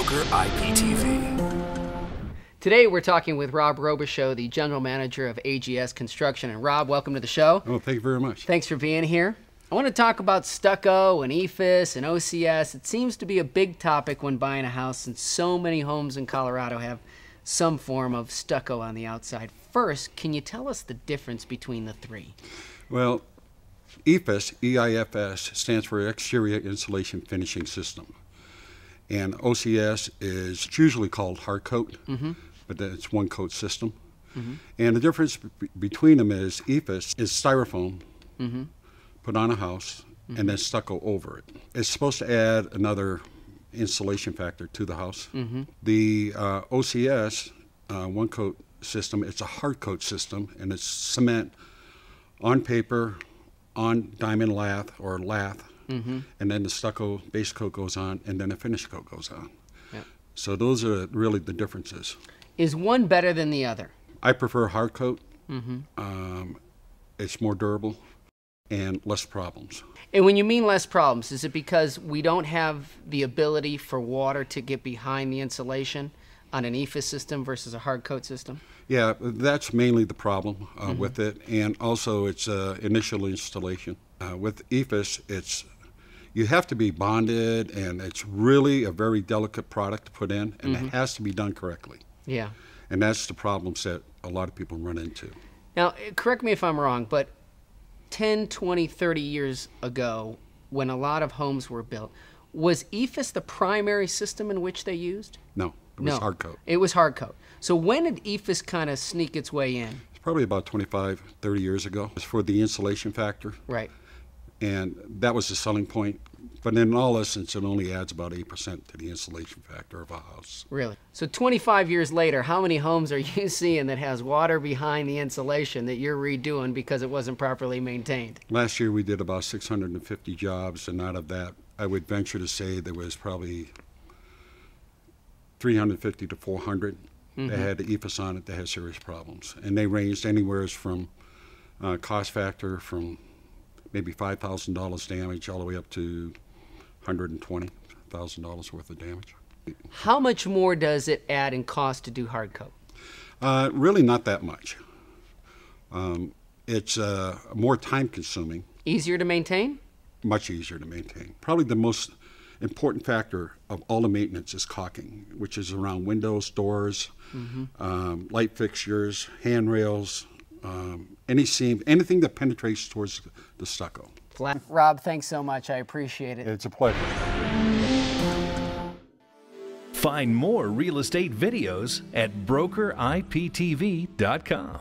Broker IPTV. Today we're talking with Robb Robichaud, the General Manager of AGS Construction. And Robb, welcome to the show. Oh, thank you very much. Thanks for being here. I want to talk about stucco and EFIS and OCS. It seems to be a big topic when buying a house, since so many homes in Colorado have some form of stucco on the outside. First, can you tell us the difference between the three? Well, EFIS, E-I-F-S, stands for Exterior Insulation Finishing System. And OCS is usually called hard coat, but it's one coat system. And the difference between them is EFIS is styrofoam put on a house and then stucco over it. It's supposed to add another insulation factor to the house. The OCS, one coat system, it's a hard coat system, and it's cement on paper, on diamond lath or lath, and then the stucco base coat goes on, and then the finish coat goes on. Yep. So those are really the differences. Is one better than the other? I prefer hard coat. It's more durable and less problems. And when you mean less problems, is it because we don't have the ability for water to get behind the insulation on an EFIS system versus a hard coat system? Yeah, that's mainly the problem with it, and also it's initial installation. With EFIS, you have to be bonded, and it's really a very delicate product to put in, and it has to be done correctly. Yeah. And that's the problems that a lot of people run into. Now, correct me if I'm wrong, but 10, 20, 30 years ago, when a lot of homes were built, was EFIS the primary system in which they used? No, it was hard coat. It was hard coat. So when did EFIS kind of sneak its way in? It's probably about 25, 30 years ago. It's for the insulation factor. Right. And that was the selling point. But in all essence, it only adds about 8% to the insulation factor of a house. Really? So 25 years later, how many homes are you seeing that has water behind the insulation that you're redoing because it wasn't properly maintained? Last year we did about 650 jobs, and out of that, I would venture to say there was probably 350 to 400 that had the EFIS on it that had serious problems. And they ranged anywhere from cost factor from maybe $5,000 damage all the way up to $120,000 worth of damage. How much more does it add in cost to do hard coat? Really not that much. It's more time consuming. Easier to maintain? Much easier to maintain. Probably the most important factor of all the maintenance is caulking, which is around windows, doors, light fixtures, handrails, any seam, anything that penetrates towards the stucco. Robb, thanks so much. I appreciate it. It's a pleasure. Find more real estate videos at brokeriptv.com.